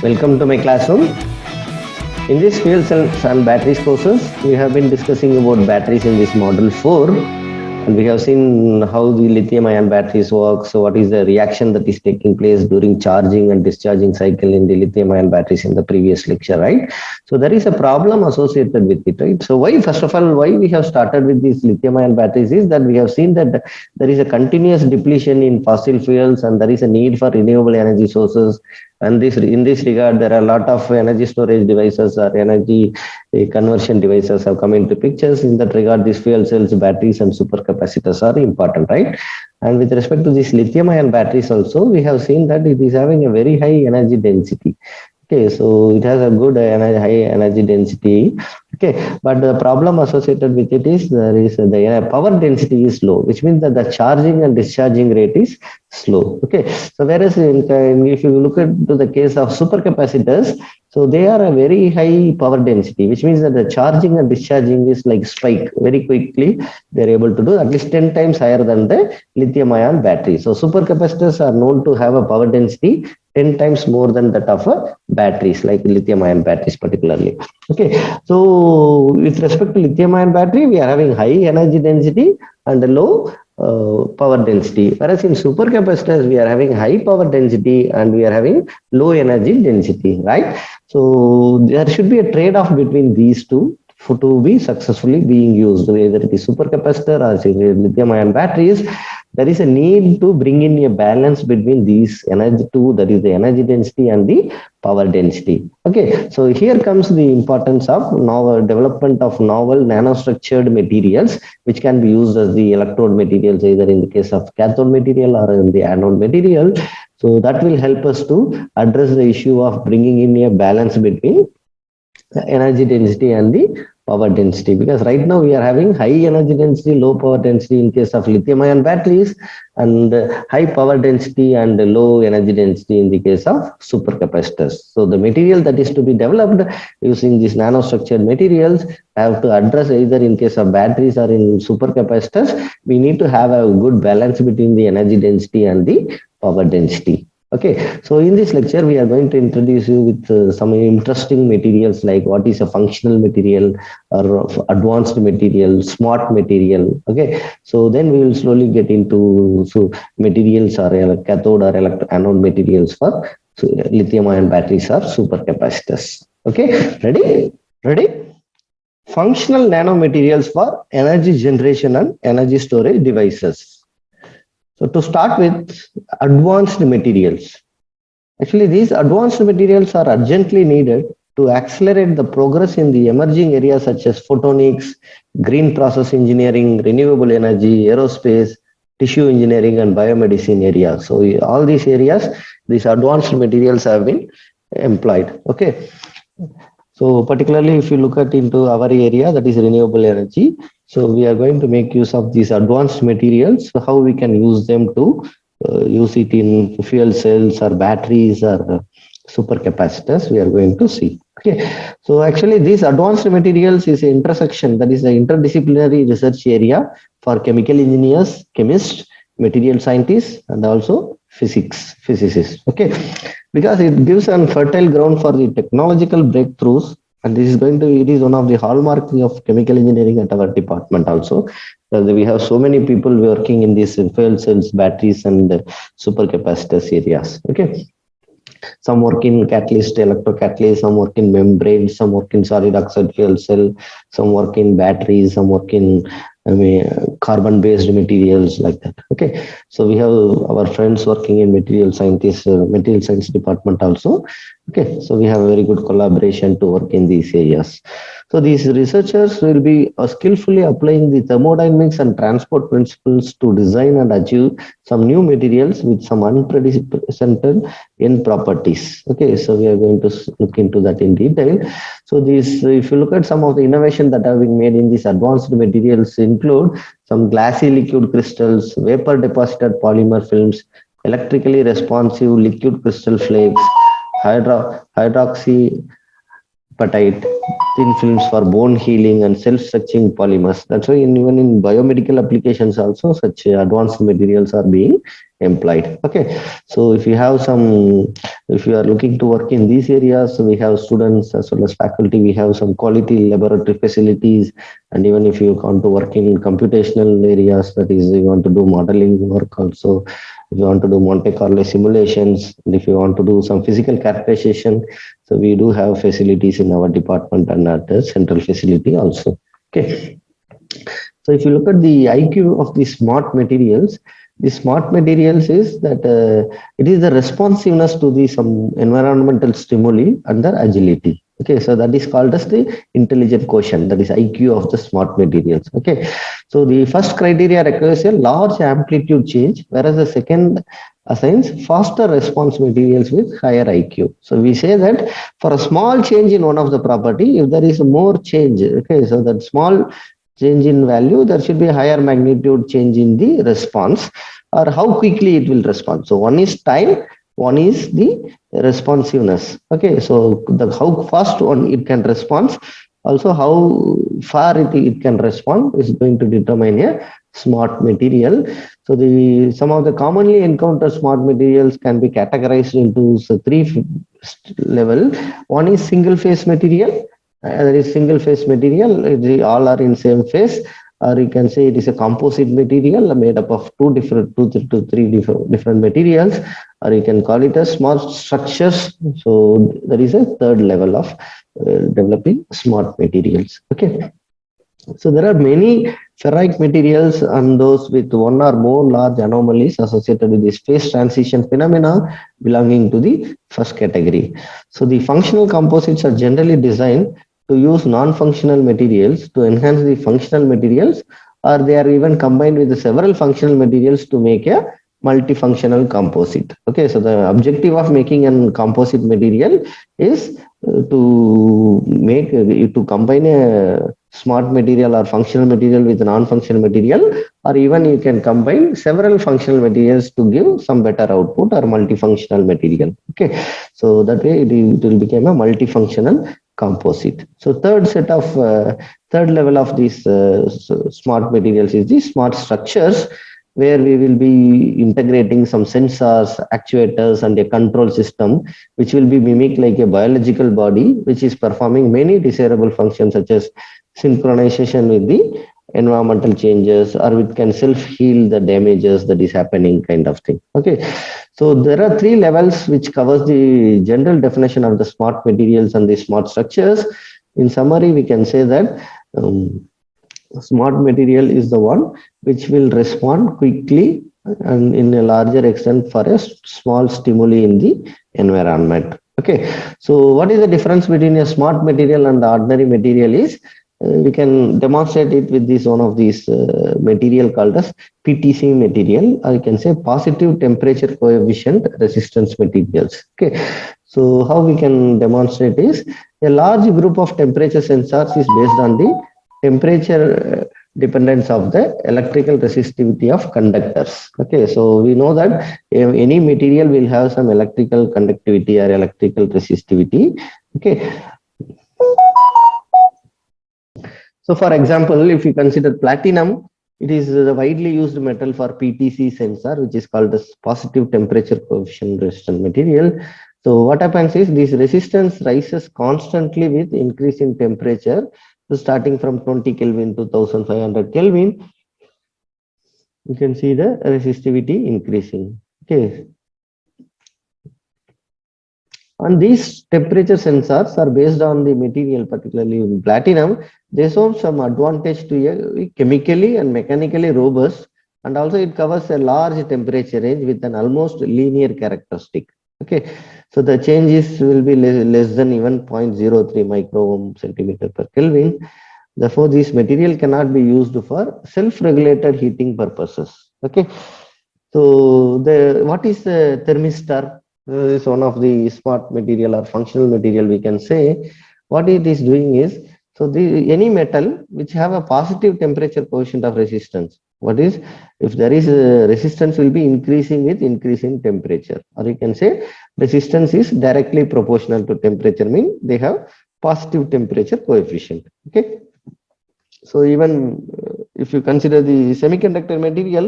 Welcome to my classroom. In this fuel cells and batteries courses, we have been discussing about batteries in this module 4, and we have seen how the lithium-ion batteries work. So what is the reaction that is taking place during charging and discharging cycle in the lithium-ion batteries in the previous lecture, right? So there is a problem associated with it, right? So why, first of all, why we have started with these lithium-ion batteries is that we have seen that there is a continuous depletion in fossil fuels and there is a need for renewable energy sources. And in this regard, there are a lot of energy storage devices or energy conversion devices have come into pictures. In that regard, these fuel cells, batteries, and supercapacitors are important, right? And with respect to these lithium-ion batteries also, we have seen that it is having a very high energy density. Okay, so it has a good high energy density. Okay, but the problem associated with it is the power density is low, which means that the charging and discharging rate is slow. Okay, so whereas if you look at the case of supercapacitors, so they are a very high power density, which means that the charging and discharging is like spike very quickly. They're able to do at least 10 times higher than the lithium-ion battery. So supercapacitors are known to have a power density 10 times more than that of batteries, like lithium-ion batteries particularly. Okay, so with respect to lithium-ion battery, we are having high energy density and low power density, whereas in supercapacitors we are having high power density and we are having low energy density, right? So there should be a trade-off between these two to be successfully being used, whether it is supercapacitor or lithium-ion batteries. There is a need to bring in a balance between these energy two, that is the energy density and the power density. Okay, so here comes the importance of novel development of novel nanostructured materials, which can be used as the electrode materials, either in the case of cathode material or in the anode material. So that will help us to address the issue of bringing in a balance between energy density and the power density, because right now we are having high energy density, low power density in case of lithium-ion batteries, and high power density and low energy density in the case of supercapacitors. So the material that is to be developed using these nanostructured materials have to address, either in case of batteries or in supercapacitors, we need to have a good balance between the energy density and the power density. Okay, so in this lecture, we are going to introduce you with some interesting materials, like what is a functional material or advanced material, smart material. Okay, so then we will slowly get into materials or cathode or anode materials for lithium-ion batteries or supercapacitors. Okay, ready? Ready? Functional nanomaterials for energy generation and energy storage devices. So to start with, advanced materials. Actually, these advanced materials are urgently needed to accelerate the progress in the emerging areas such as photonics, green process engineering, renewable energy, aerospace, tissue engineering, and biomedicine areas. So all these areas, these advanced materials have been employed. Okay. So particularly if you look at into our area, that is renewable energy. So we are going to make use of these advanced materials, so how we can use them to use it in fuel cells or batteries or supercapacitors, we are going to see. Okay, so actually these advanced materials is an intersection, that is an interdisciplinary research area for chemical engineers, chemists, material scientists, and also physicists. Okay, because it gives a fertile ground for the technological breakthroughs. And this is it is one of the hallmarks of chemical engineering at our department also. We have so many people working in these fuel cells, batteries, and supercapacitors areas. Okay. Some work in catalyst, electrocatalyst, some work in membrane, some work in solid oxide fuel cell, some work in batteries, some work in carbon-based materials, like that. Okay, so we have our friends working in material science department also. Okay, so we have a very good collaboration to work in these areas. So these researchers will be skillfully applying the thermodynamics and transport principles to design and achieve some new materials with some unprecedented end properties. Okay, so we are going to look into that in detail. So these, if you look at some of the innovation that have been made in these advanced materials, include some glassy liquid crystals, vapor deposited polymer films, electrically responsive liquid crystal flakes, hydroxy apatite, thin films for bone healing and self-stretching polymers. That's why even in biomedical applications also such advanced materials are being employed. Okay, so if you are looking to work in these areas, we have students as well as faculty, we have some quality laboratory facilities, and even if you want to work in computational areas, that is, you want to do modeling work also, if you want to do Monte Carlo simulations, and if you want to do some physical characterization, so we do have facilities in our department and at the central facility also. Okay. So if you look at the IQ of the smart materials, the smart materials is that it is the responsiveness to the some environmental stimuli and their agility. Okay, so that is called as the intelligent quotient, that is IQ of the smart materials. Okay, so the first criteria requires a large amplitude change, whereas the second assigns faster response materials with higher IQ. So we say that for a small change in one of the property, if there is more change, okay, so that small change in value, there should be a higher magnitude change in the response or how quickly it will respond. So one is time, one is the responsiveness. Okay, so the how fast one it can respond, also how far it can respond is going to determine a smart material. So the some of the commonly encountered smart materials can be categorized into three level. One is single phase material, there is single phase material, they all are in same phase, or you can say it is a composite material made up of two to three different materials, or you can call it as smart structures. So there is a third level of developing smart materials. Okay, so there are many ferrite materials and those with one or more large anomalies associated with this phase transition phenomena belonging to the first category. So the functional composites are generally designed to use non-functional materials to enhance the functional materials, or they are even combined with several functional materials to make a multifunctional composite. Okay, so the objective of making a composite material is to combine a smart material or functional material with non-functional material, or even you can combine several functional materials to give some better output or multifunctional material. Okay, so that way it will become a multifunctional composite. So third level of these smart materials is the smart structures, where we will be integrating some sensors, actuators, and a control system, which will be mimic like a biological body, which is performing many desirable functions such as synchronization with the environmental changes, or it can self-heal the damages that is happening, kind of thing. Okay, so there are three levels which covers the general definition of the smart materials and the smart structures. In summary, we can say that smart material is the one which will respond quickly and in a larger extent for a small stimuli in the environment. Okay, so what is the difference between a smart material and the ordinary material is we can demonstrate it with this one of these material called as PTC material, or you can say positive temperature coefficient resistance materials. Okay, so how we can demonstrate is a large group of temperature sensors is based on the temperature dependence of the electrical resistivity of conductors. Okay, so we know that any material will have some electrical conductivity or electrical resistivity. Okay, so for example, if you consider platinum, it is the widely used metal for PTC sensor, which is called as positive temperature coefficient resistant material. So what happens is this resistance rises constantly with increase in temperature. So starting from 20 Kelvin to 1500 Kelvin, you can see the resistivity increasing. Okay. And these temperature sensors are based on the material, particularly in platinum. They show some advantage to a chemically and mechanically robust, and also it covers a large temperature range with an almost linear characteristic. Okay, so the changes will be less than even 0.03 micro centimeter per Kelvin. Therefore, this material cannot be used for self-regulated heating purposes. Okay, so what is the thermistor? Is one of the smart material or functional material, we can say. What it is doing is, so any metal which have a positive temperature coefficient of resistance, what is, if there is a resistance will be increasing with increase in temperature, or you can say resistance is directly proportional to temperature, mean they have positive temperature coefficient. Okay, so even if you consider the semiconductor material,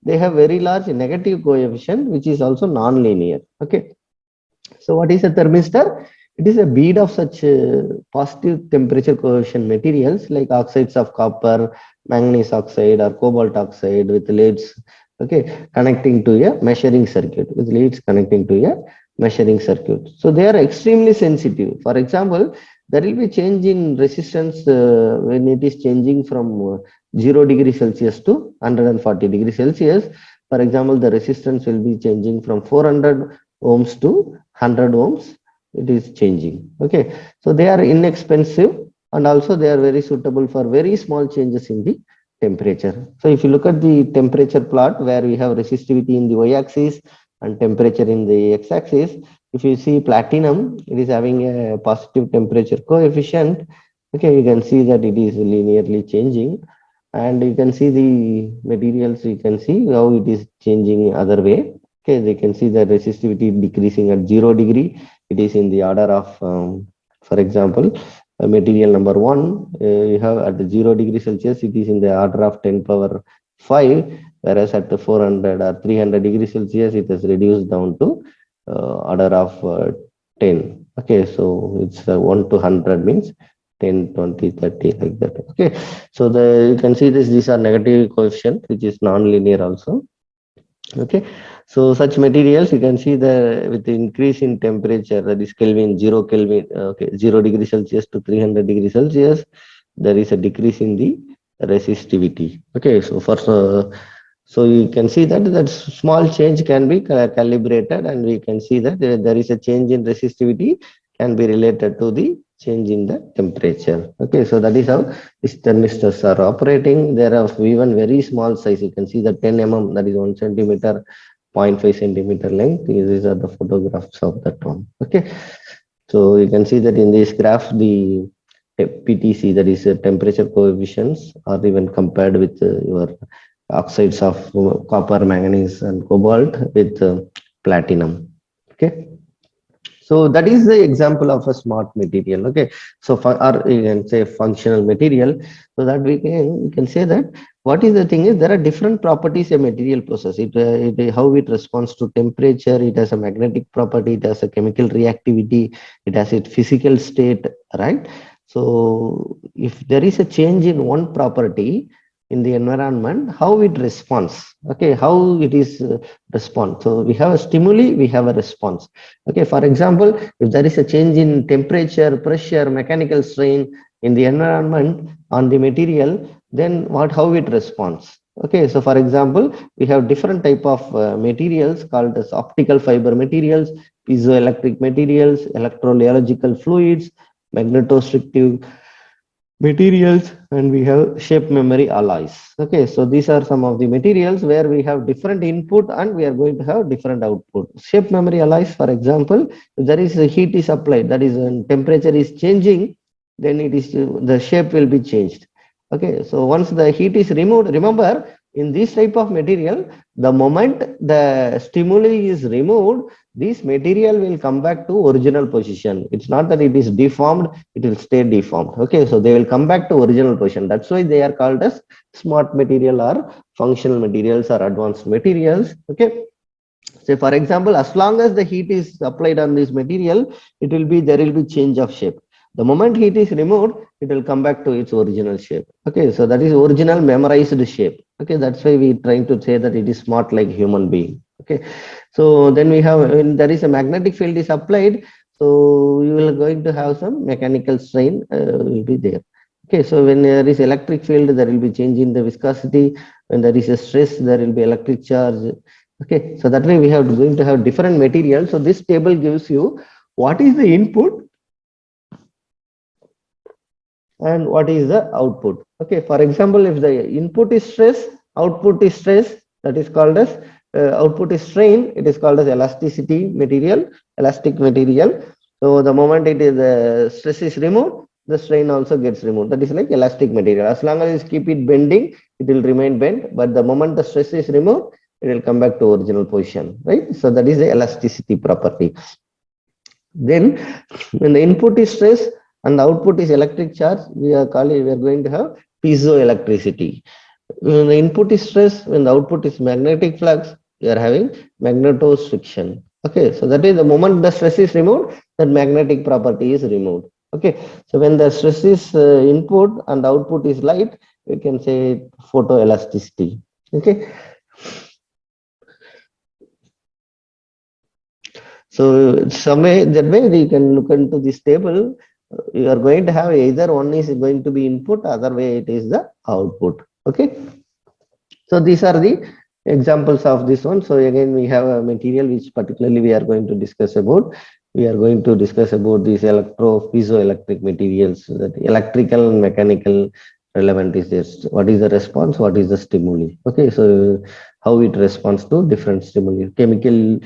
they have very large negative coefficient, which is also non-linear. Okay, so what is a thermistor? It is a bead of such positive temperature coefficient materials like oxides of copper, manganese oxide, or cobalt oxide with leads, okay, connecting to a measuring circuit, with leads connecting to a measuring circuit. So they are extremely sensitive. For example, there will be change in resistance when it is changing from 0 degree Celsius to 140 degree Celsius. For example, the resistance will be changing from 400 ohms to 100 ohms. It is changing. Okay, so they are inexpensive, and also they are very suitable for very small changes in the temperature. So if you look at the temperature plot where we have resistivity in the y-axis and temperature in the x-axis, if you see platinum, it is having a positive temperature coefficient. Okay, you can see that it is linearly changing, and you can see the materials, you can see how it is changing other way. Okay, they can see the resistivity decreasing at 0 degree. It is in the order of, for example, material number 1, you have at the 0 degree Celsius, it is in the order of 10 power 5, whereas at the 400 or 300 degree Celsius, it has reduced down to order of 10. Okay, so it's 1 to 100 means 10, 20, 30, like that. Okay, so you can see these are negative coefficient, which is non-linear also. Okay, so such materials you can see the with the increase in temperature, that is Kelvin, 0 Kelvin, okay, 0 degree Celsius to 300 degree Celsius, there is a decrease in the resistivity. Okay, so so you can see that small change can be calibrated, and we can see that there is a change in resistivity can be related to the change in the temperature. Okay, so that is how these thermistors are operating. There are even very small size. You can see the 10 mm, that is 1 centimeter, 0.5 centimeter length. These are the photographs of that one. Okay, so you can see that in this graph, the PTC, that is temperature coefficients, are even compared with your oxides of copper, manganese, and cobalt with platinum. Okay, so that is the example of a smart material. Okay, so or you can say functional material, so that we can say that what is the thing is there are different properties a material possesses. How it responds to temperature, it has a magnetic property, it has a chemical reactivity, it has its physical state, right? So if there is a change in one property in the environment, how it responds, okay, how it is respond. So we have a stimuli, we have a response. Okay, for example, if there is a change in temperature, pressure, mechanical strain in the environment on the material, then how it responds. Okay, so for example, we have different type of materials called as optical fiber materials, piezoelectric materials, electrolytical fluids, magnetostrictive materials, and we have shape memory alloys. Okay, so these are some of the materials where we have different input and we are going to have different output. Shape memory alloys, for example, if there is a heat is applied, that is when temperature is changing, then it is the shape will be changed. Okay, so once the heat is removed, remember in this type of material, the moment the stimuli is removed, this material will come back to original position. It's not that it is deformed, it will stay deformed. Okay, so they will come back to original position. That's why they are called as smart material or functional materials or advanced materials. Okay, so for example, as long as the heat is applied on this material, there will be change of shape. The moment heat is removed, it will come back to its original shape. Okay, so that is original memorized shape. Okay, that's why we trying to say that it is smart like human being. Okay, so then we have, when there is a magnetic field is applied, so you will going to have some mechanical strain will be there. Okay, so when there is electric field, there will be change in the viscosity. When there is a stress, there will be electric charge. Okay, so that way we have going to have different materials. So this table gives you what is the input and what is the output. Okay, for example, if the input is stress, output is stress, that is called as output is strain, it is called as elasticity material, elastic material. So the moment it is stress is removed, the strain also gets removed. That is like elastic material. As long as you keep it bending, it will remain bent, but the moment the stress is removed, it will come back to original position, right? So that is the elasticity property. Then when the input is stress, and the output is electric charge, we are going to have piezoelectricity. When the input is stress, when the output is magnetic flux, we are having magnetostriction. Okay, so that is the moment the stress is removed, that magnetic property is removed. Okay, so when the stress is input and the output is light, we can say photoelasticity. Okay, so some way that way we can look into this table. You are going to have either one is going to be input, other way it is the output. Okay, so these are the examples of this one. So again, we have a material which particularly we are going to discuss about. We are going to discuss about these piezoelectric materials, that electrical and mechanical relevant is this. What is the response? What is the stimuli? Okay, so how it responds to different stimuli. Chemical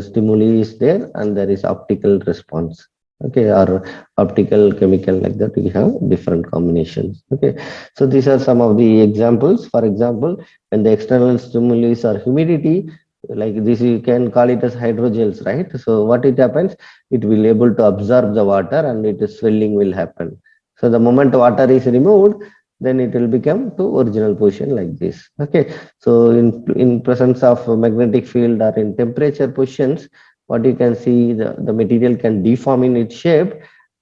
stimuli is there, and there is optical response. Okay, or optical, chemical, like that we have different combinations. Okay, so these are some of the examples. For example, when the external stimulus or humidity, like this you can call it as hydrogels, right? So what it happens, it will able to absorb the water and swelling will happen. So the moment water is removed, then it will become to original position like this. Okay, so in presence of magnetic field or in temperature positions, what you can see, the material can deform in its shape,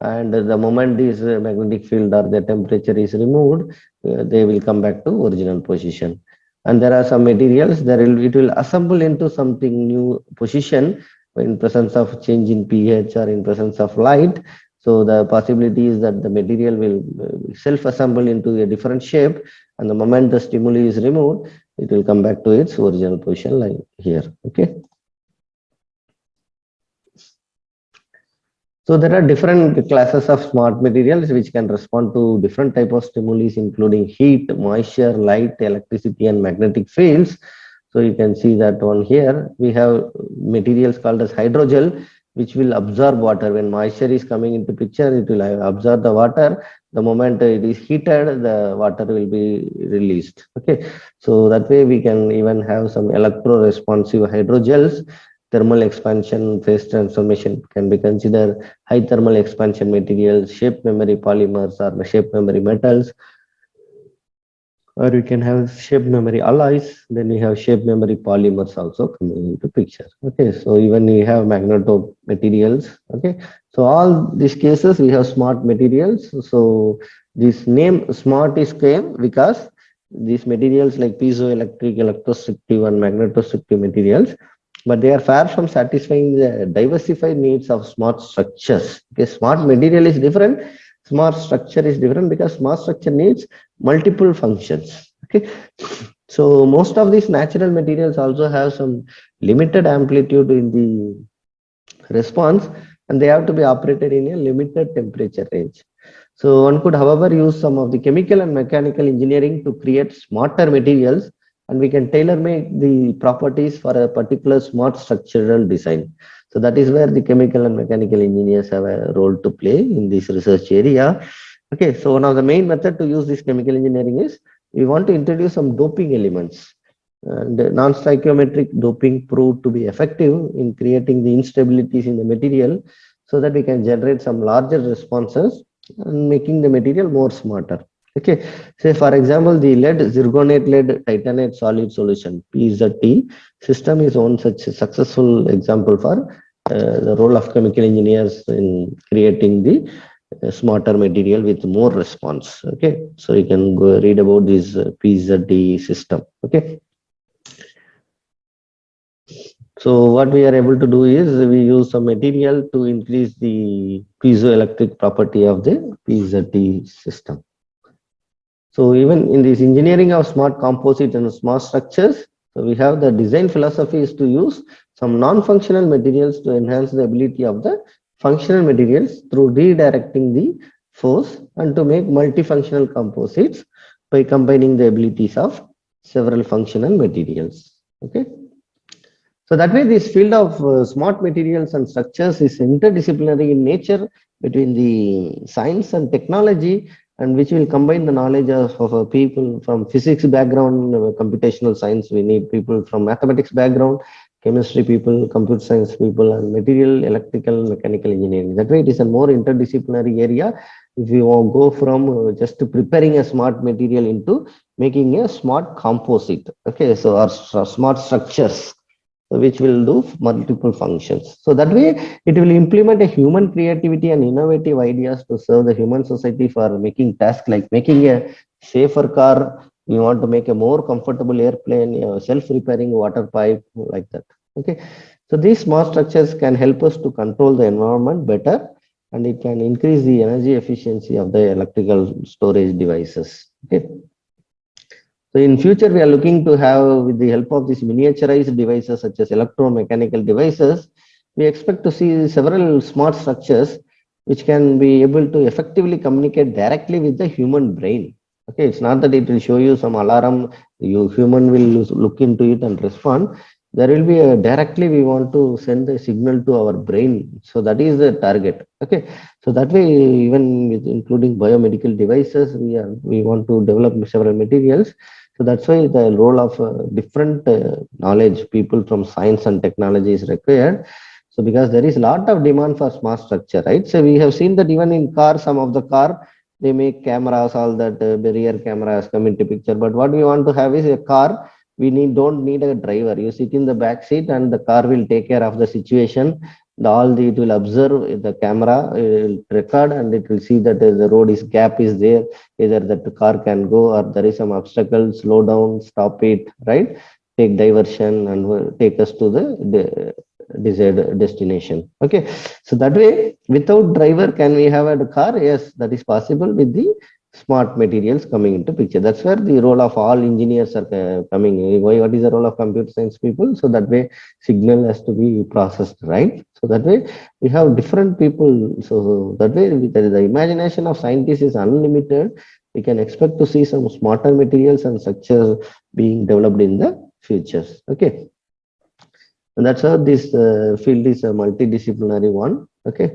and the moment this magnetic field or the temperature is removed, they will come back to original position. And there are some materials that it will assemble into something new position in presence of change in pH or in presence of light. So the possibility is that the material will self-assemble into a different shape, and the moment the stimuli is removed, it will come back to its original position like here. Okay. So there are different classes of smart materials which can respond to different type of stimuli, including heat, moisture, light, electricity, and magnetic fields. So you can see that one here. We have materials called as hydrogel, which will absorb water. When moisture is coming into picture, it will absorb the water. The moment it is heated, the water will be released. Okay, so that way we can even have some electro-responsive hydrogels. Thermal expansion, phase transformation can be considered high thermal expansion materials, shape memory polymers, or shape memory metals, or we can have shape memory alloys. Then we have shape memory polymers also coming into picture. Okay, so even we have magneto materials. Okay, so all these cases we have smart materials. So this name smart is came because these materials like piezoelectric, electrostrictive, and magnetostrictive materials, but they are far from satisfying the diversified needs of smart structures. Okay, smart material is different, smart structure is different, because smart structure needs multiple functions. Okay, so most of these natural materials also have some limited amplitude in the response, and they have to be operated in a limited temperature range. So one could, however, use some of the chemical and mechanical engineering to create smarter materials, and we can tailor make the properties for a particular smart structural design. So that is where the chemical and mechanical engineers have a role to play in this research area. Okay, so one of the main method to use this chemical engineering is we want to introduce some doping elements. And non-stoichiometric doping proved to be effective in creating the instabilities in the material, so that we can generate some larger responses and making the material more smarter. Okay, say for example, the lead zirconate lead titanate solid solution (PZT) system is one such successful example for the role of chemical engineers in creating the smarter material with more response. Okay, so you can go read about this PZT system. Okay. So what we are able to do is we use some material to increase the piezoelectric property of the PZT system. So even in this engineering of smart composite and smart structures, so we have the design philosophy is to use some non-functional materials to enhance the ability of the functional materials through redirecting the force, and to make multifunctional composites by combining the abilities of several functional materials. Okay. So that way, this field of smart materials and structures is interdisciplinary in nature between the science and technology, and which will combine the knowledge of people from physics background, computational science. We need people from mathematics background, chemistry people, computer science people, and material, electrical, mechanical engineering. That way, it is a more interdisciplinary area. If you want go from just preparing a smart material into making a smart composite, okay, so or smart structures which will do multiple functions. So that way, it will implement a human creativity and innovative ideas to serve the human society for making tasks like making a safer car. We want to make a more comfortable airplane, self-repairing water pipe, like that. Okay, so these smart structures can help us to control the environment better, and it can increase the energy efficiency of the electrical storage devices. Okay. So in future, we are looking to have, with the help of these miniaturized devices such as electromechanical devices, we expect to see several smart structures which can be able to effectively communicate directly with the human brain. Okay, it's not that it will show you some alarm, you human will look into it and respond. There will be a directly we want to send a signal to our brain. So that is the target. Okay, so that way, even with including biomedical devices, we want to develop several materials, so that's why the role of different knowledge people from science and technology is required. So because there is a lot of demand for smart structure, right? So we have seen that even in cars, some of the car, they make cameras, all that rear cameras come into picture. But what we want to have is a car. We don't need a driver. You sit in the back seat and the car will take care of the situation. It will observe the camera, it will record, and it will see that the road is gap is there, either that the car can go or there is some obstacle, slow down, stop it, right? Take diversion and take us to the desired destination. Okay, so that way, without driver, can we have a car? Yes, that is possible with the smart materials coming into picture. That's where the role of all engineers are coming in. What is the role of computer science people? So that way, signal has to be processed, right? So that way, we have different people. So that way, the imagination of scientists is unlimited. We can expect to see some smarter materials and structures being developed in the futures. Okay, and that's how this field is a multidisciplinary one. Okay.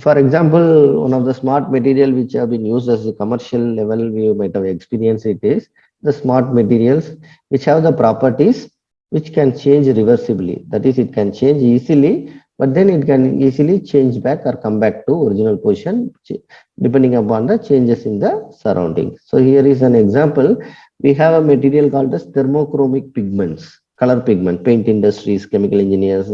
For example, one of the smart material which have been used as a commercial level, we might have experienced it is the smart materials which have the properties which can change reversibly. That is, it can change easily, but then it can easily change back or come back to original position depending upon the changes in the surroundings. So here is an example. We have a material called as thermochromic pigments, color pigment, paint industries, chemical engineers,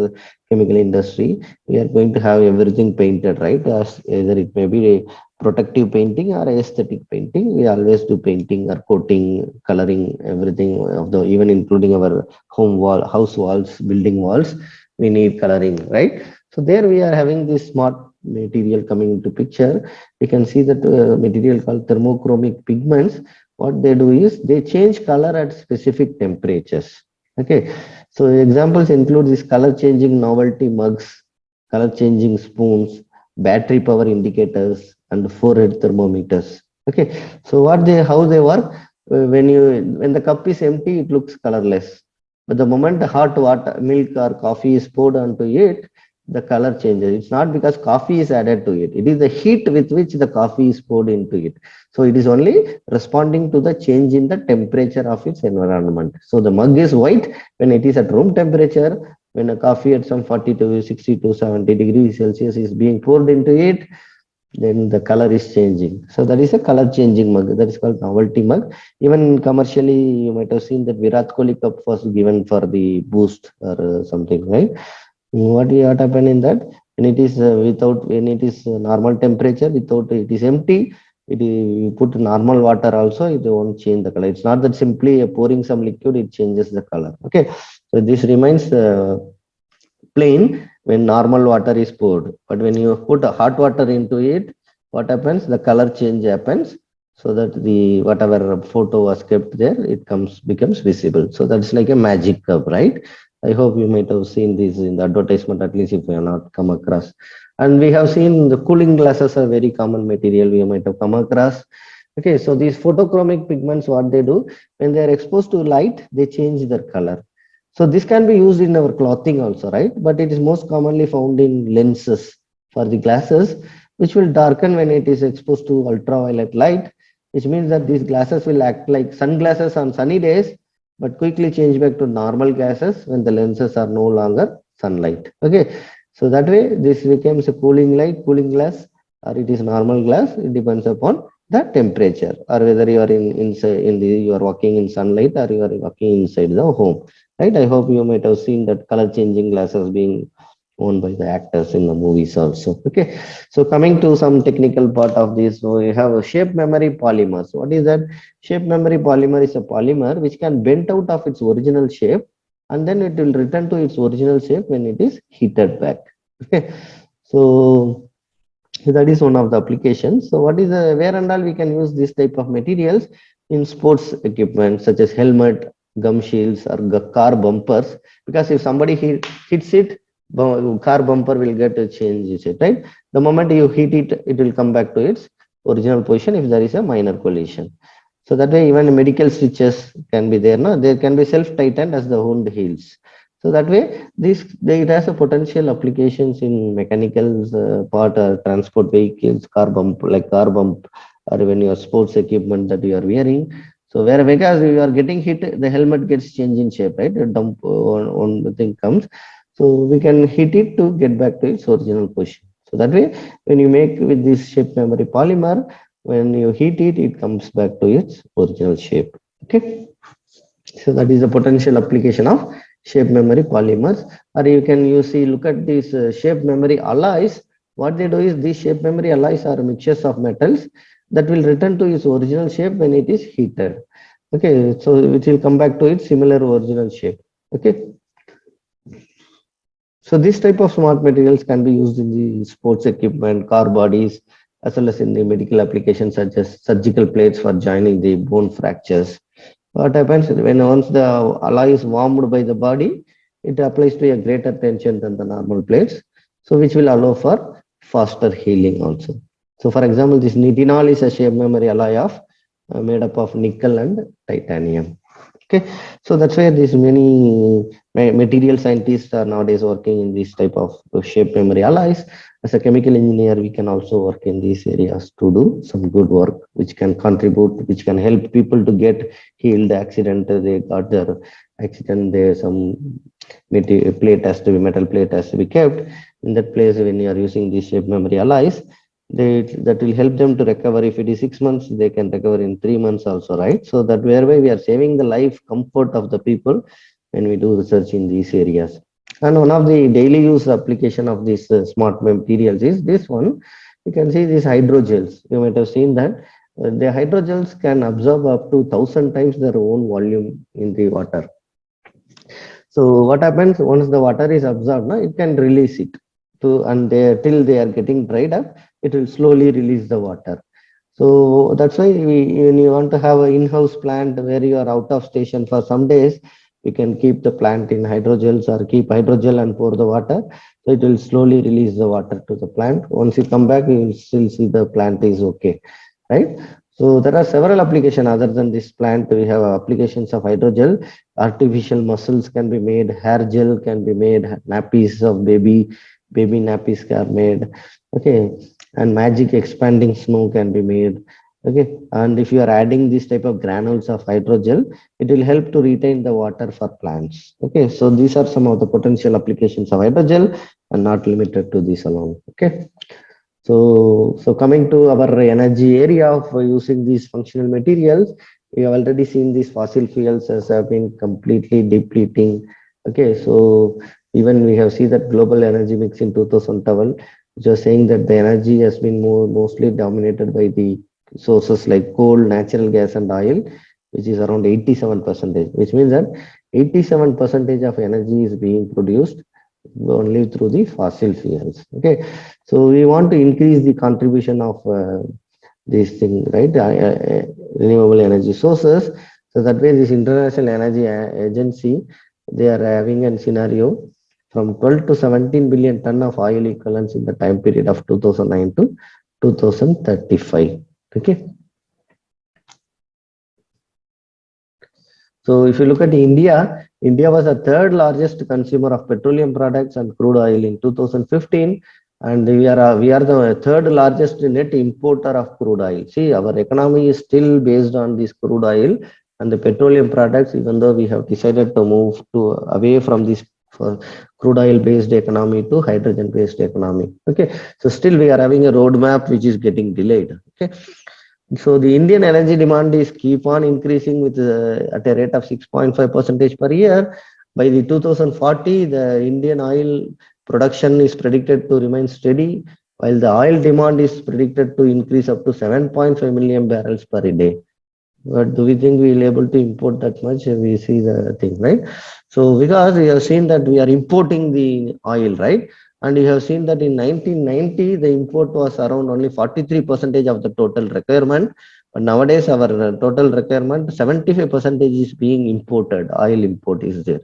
chemical industry. We are going to have everything painted, right? As either it may be a protective painting or aesthetic painting. We always do painting or coating, coloring, everything of the, even including our home wall, house walls, building walls. We need coloring, right? So there we are having this smart material coming into picture. You can see that material called thermochromic pigments. What they do is they change color at specific temperatures. Okay, so examples include this color changing novelty mugs, color changing spoons, battery power indicators, and forehead thermometers. Okay, so how they work? When the cup is empty, it looks colorless. But the moment the hot water, milk or coffee is poured onto it, the color changes. It's not because coffee is added to it. It is the heat with which the coffee is poured into it. So it is only responding to the change in the temperature of its environment. So the mug is white when it is at room temperature. When a coffee at some 40 to 60 to 70 degrees Celsius is being poured into it, then the color is changing. So that is a color changing mug. That is called novelty mug. Even commercially, you might have seen that Virat Kohli cup was given for the boost or something, right? What happen in that? When it is when it is normal temperature, without it is empty, you put normal water also, it won't change the color. It's not that simply pouring some liquid, it changes the color. Okay, so this remains plain when normal water is poured. But when you put hot water into it, what happens? The color change happens, so that the whatever photo was kept there, it becomes visible. So that's like a magic cup, right? I hope you might have seen this in the advertisement, at least if you have not come across. And we have seen the cooling glasses are very common material we might have come across. Okay, so these photochromic pigments, what they do, when they are exposed to light, they change their color. So this can be used in our clothing also, right? But it is most commonly found in lenses for the glasses, which will darken when it is exposed to ultraviolet light, which means that these glasses will act like sunglasses on sunny days. but quickly change back to normal gases when the lenses are no longer sunlight. Okay, so that way this becomes a cooling light, cooling glass, or it is normal glass. It depends upon the temperature, or whether you are inside you are working in sunlight or you are working inside the home. Right? I hope you might have seen that color changing glasses being owned by the actors in the movies also. Okay, so coming to some technical part of this, so we have a shape memory polymers. What is that? Shape memory polymer is a polymer which can bend out of its original shape, and then it will return to its original shape when it is heated back. Okay, so that is one of the applications. So what is where and all we can use this type of materials in sports equipment such as helmet, gum shields, or car bumpers, because if somebody hits it, car bumper will get a change it, right? The moment you hit it, it will come back to its original position if there is a minor collision. So that way even medical switches can be there. No, they can be self-tightened as the wound heals. So that way, it has a potential applications in mechanical part, transport vehicles, car bump, or even your sports equipment that you are wearing. So where because you are getting hit, the helmet gets changed in shape, right? A dump on the thing comes, so we can hit it to get back to its original position. So that way, when you make with this shape memory polymer, when you heat it, it comes back to its original shape. Okay. So that is a potential application of shape memory polymers. Or you can look at these shape memory alloys. What they do is these shape memory alloys are mixtures of metals that will return to its original shape when it is heated. Okay, so it will come back to its similar original shape. Okay, so this type of smart materials can be used in the sports equipment, car bodies, as well as in the medical applications such as surgical plates for joining the bone fractures. What happens when once the alloy is warmed by the body, it applies to a greater tension than the normal plates, so which will allow for faster healing also. So for example, this nitinol is a shape memory alloy of made up of nickel and titanium. Okay, so that's where these many material scientists are nowadays working in this type of shape memory alloys. As a chemical engineer, we can also work in these areas to do some good work, which can contribute, which can help people to get healed. Accident, they got their accident, there some material plate has to be metal plate has to be kept in that place. When you are using these shape memory alloys, that will help them to recover. If it is 6 months, they can recover in 3 months also, right? So that whereby we are saving the life comfort of the people when we do research in these areas. And one of the daily use application of these smart materials is this one. You can see these hydrogels. You might have seen that the hydrogels can absorb up to 1,000 times their own volume in the water. So what happens once the water is absorbed, it can release it to, and till they are getting dried up, it will slowly release the water. So that's why when you want to have an in-house plant where you are out of station for some days, you can keep the plant in hydrogels or keep hydrogel and pour the water. So it will slowly release the water to the plant. Once you come back, you will still see the plant is okay, right? So there are several applications other than this plant. We have applications of hydrogel. Artificial muscles can be made. Hair gel can be made. Nappies of baby nappies are made. Okay, and magic expanding snow can be made. Okay, and if you are adding this type of granules of hydrogel, it will help to retain the water for plants. Okay, so these are some of the potential applications of hydrogel, and not limited to this alone. Okay. So coming to our energy area of using these functional materials, we have already seen these fossil fuels as have been completely depleting. Okay, so even we have seen that global energy mix in 2012, which was saying that the energy has been mostly dominated by the sources like coal, natural gas, and oil, which is around 87%, which means that 87% of energy is being produced only through the fossil fuels. Okay, so we want to increase the contribution of these things, right? Renewable energy sources. So that way, this International Energy Agency, they are having a scenario from 12 to 17 billion ton of oil equivalents in the time period of 2009 to 2035. Okay. So if you look at India, India was the third largest consumer of petroleum products and crude oil in 2015, and we are the third largest net importer of crude oil. See, our economy is still based on this crude oil, And the petroleum products, even though we have decided to move to away from this crude oil based economy to hydrogen based economy. Okay, so still we are having a roadmap which is getting delayed. Okay, so the Indian energy demand is keep on increasing with at a rate of 6.5 percentage per year. By the 2040, the Indian oil production is predicted to remain steady, while the oil demand is predicted to increase up to 7.5 million barrels per day. But do we think we will able to import that much? We see the thing, right? So because we have seen that we are importing the oil, right? And you have seen that in 1990, the import was around only 43 percentage of the total requirement. But nowadays, our total requirement, 75 percentage is being imported. Oil import is there.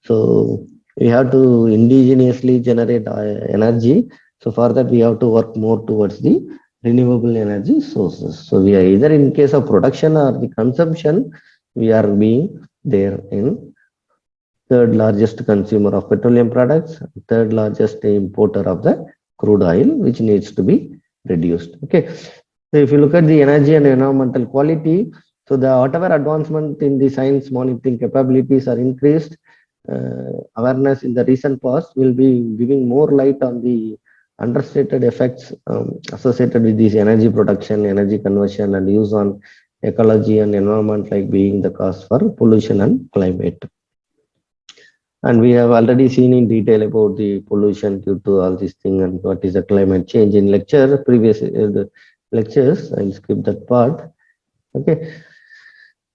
So we have to indigenously generate energy. So for that, we have to work more towards the renewable energy sources. So we are either in case of production or the consumption, we are being there in third largest consumer of petroleum products, third largest importer of the crude oil, which needs to be reduced. Okay. So if you look at the energy and environmental quality, so the whatever advancement in the science monitoring capabilities are increased, awareness in the recent past will be giving more light on the understated effects associated with this energy production, energy conversion, and use on ecology and environment, like being the cause for pollution and climate. And we have already seen in detail about the pollution due to all this thing and what is the climate change in previous the lectures. I'll skip that part. Okay.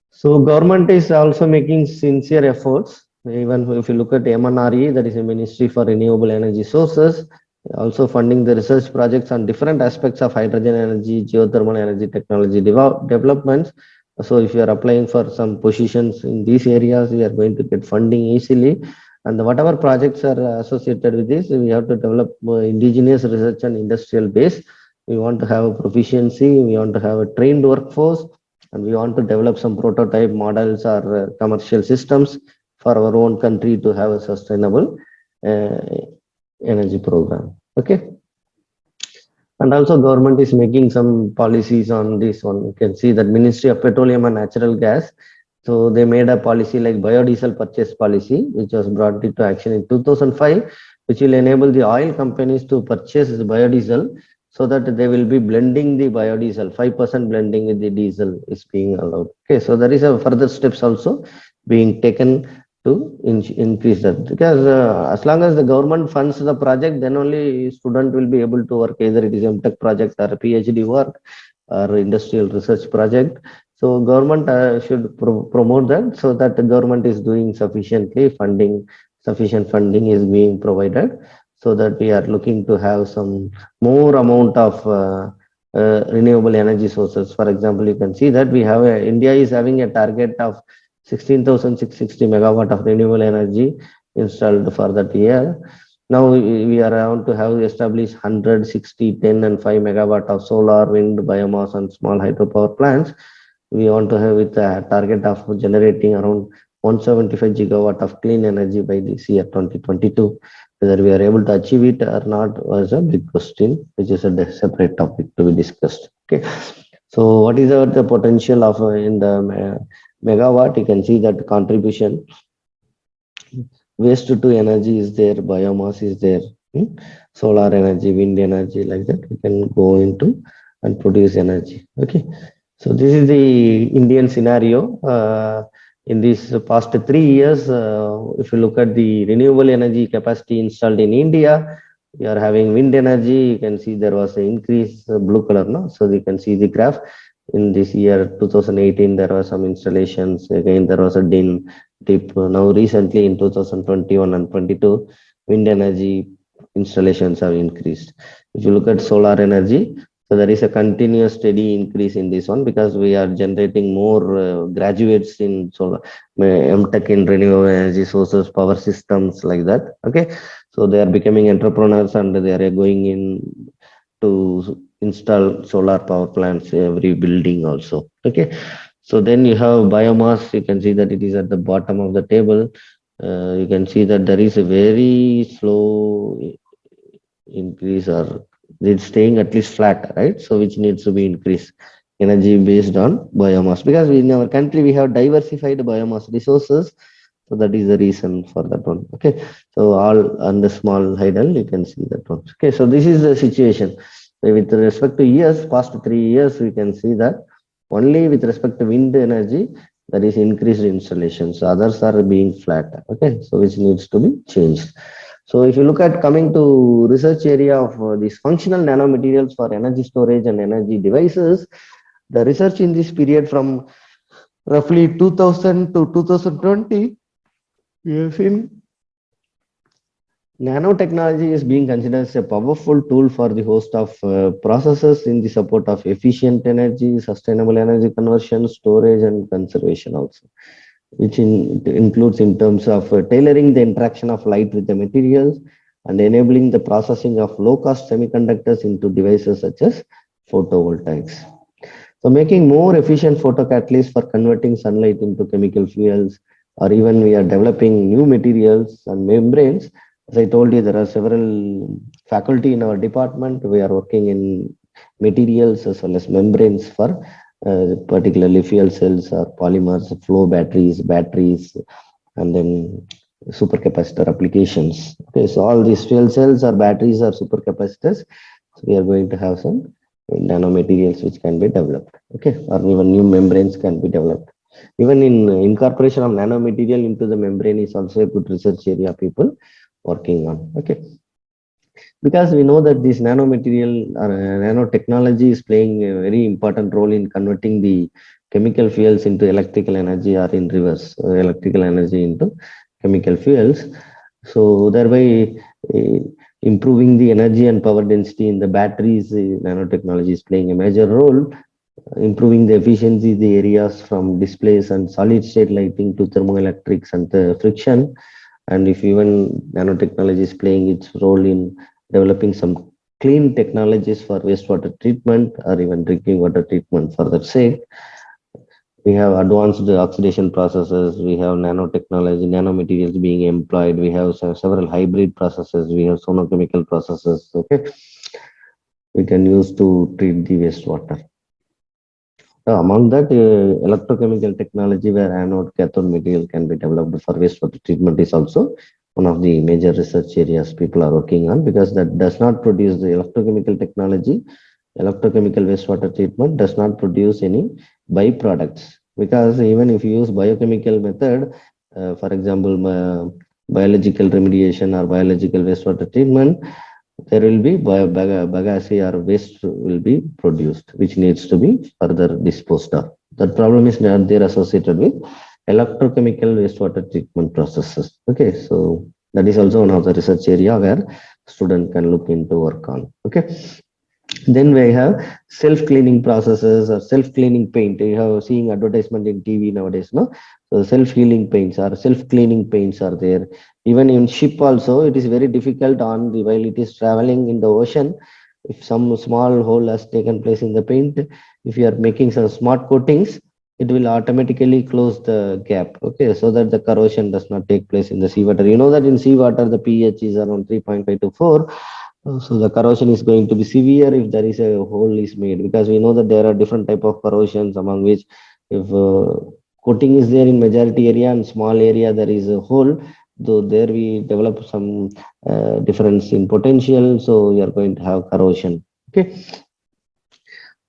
So government is also making sincere efforts. Even if you look at MNRE, that is a Ministry for Renewable Energy Sources, also funding the research projects on different aspects of hydrogen energy, geothermal energy technology developments. So if you are applying for some positions in these areas, we are going to get funding easily. And whatever projects are associated with this, we have to develop indigenous research and industrial base. We want to have a proficiency, we want to have a trained workforce, and we want to develop some prototype models or commercial systems for our own country to have a sustainable uh, energy program. Okay. And also government is making some policies on this one. You can see that Ministry of Petroleum and Natural Gas. So they made a policy like biodiesel purchase policy, which was brought into action in 2005, which will enable the oil companies to purchase the biodiesel so that they will be blending the biodiesel. 5% blending with the diesel is being allowed. Okay, so there is a further steps also being taken to increase that, because as long as the government funds the project, then only student will be able to work, either it is MTech project or a PhD work or industrial research project. So government should promote that, so that the government is doing sufficiently funding, sufficient funding is being provided, so that we are looking to have some more amount of renewable energy sources. For example, you can see that we have India is having a target of 16,660 megawatt of renewable energy installed for that year. Now we are around to have established 100, 60, 10 and 5 megawatt of solar, wind, biomass and small hydropower plants. We want to have with a target of generating around 175 gigawatt of clean energy by this year 2022. Whether we are able to achieve it or not was a big question, which is a separate topic to be discussed. Okay. So what is the potential of in the megawatt? You can see that contribution, waste to energy is there, biomass is there, solar energy, wind energy, like that we can go into and produce energy. Okay, so this is the Indian scenario. In these past 3 years, if you look at the renewable energy capacity installed in India, we are having wind energy. You can see there was an increase, blue color, no? So you can see the graph. In this year 2018, there were some installations. Again, there was a dip. Now recently in 2021 and 22, wind energy installations have increased. If you look at solar energy, so there is a continuous steady increase in this one, because we are generating more graduates in solar, MTech in renewable energy sources, power systems, like that. Okay, so they are becoming entrepreneurs and they are going in to install solar power plants every building also. Okay, so then you have biomass. You can see that it is at the bottom of the table. You can see that there is a very slow increase, or it's staying at least flat, right? So which needs to be increased. energy based on biomass, because in our country we have diversified biomass resources. So that is the reason for that one. Okay. So all on the small hydel, you can see that one. Okay. So this is the situation. So with respect to years, past 3 years, we can see that only with respect to wind energy, there is increased installations. Others are being flat. Okay. So which needs to be changed. So if you look at coming to research area of these functional nanomaterials for energy storage and energy devices, the research in this period from roughly 2000 to 2020, we have seen nanotechnology is being considered as a powerful tool for the host of processes in the support of efficient energy, sustainable energy conversion, storage, and conservation also, which includes in terms of tailoring the interaction of light with the materials and enabling the processing of low-cost semiconductors into devices such as photovoltaics. So making more efficient photocatalysts for converting sunlight into chemical fuels, or even we are developing new materials and membranes. As I told you, there are several faculty in our department. We are working in materials as well as membranes for particularly fuel cells or polymers, flow batteries, and then supercapacitor applications. Okay, so all these fuel cells or batteries are supercapacitors. So we are going to have some nanomaterials which can be developed. Okay, or even new membranes can be developed. Even in incorporation of nanomaterial into the membrane is also a good research area people working on. Okay, because we know that this nanomaterial or nanotechnology is playing a very important role in converting the chemical fuels into electrical energy, or in reverse, electrical energy into chemical fuels. So thereby uh, improving the energy and power density in the batteries, nanotechnology is playing a major role, improving the efficiency of the areas from displays and solid state lighting to thermoelectrics and the friction. And if even nanotechnology is playing its role in developing some clean technologies for wastewater treatment or even drinking water treatment for that sake. We have advanced oxidation processes, we have nanotechnology, nanomaterials being employed, we have several hybrid processes, we have sonochemical processes, okay, we can use to treat the wastewater. Among that, electrochemical technology where anode cathode material can be developed for wastewater treatment is also one of the major research areas people are working on, because that does not produce the electrochemical technology. Electrochemical wastewater treatment does not produce any byproducts, because even if you use biochemical method, for example, biological remediation or biological wastewater treatment, there will be bagasse or waste will be produced, which needs to be further disposed of. That problem is not there associated with electrochemical wastewater treatment processes. Okay, so that is also one of the research area where student can look into work on. Okay, then we have self-cleaning processes or self-cleaning paint. You have seeing advertisement in TV nowadays, no? So self-healing paints or self-cleaning paints are there. Even in ship also, it is very difficult on the while it is traveling in the ocean. If some small hole has taken place in the paint, if you are making some smart coatings, it will automatically close the gap. Okay, so that the corrosion does not take place in the seawater. You know that in seawater the pH is around 3.5 to 4. So the corrosion is going to be severe if there is a hole is made, because we know that there are different type of corrosions, among which if coating is there in majority area and small area there is a hole, though there we develop some difference in potential, so you are going to have corrosion. Okay,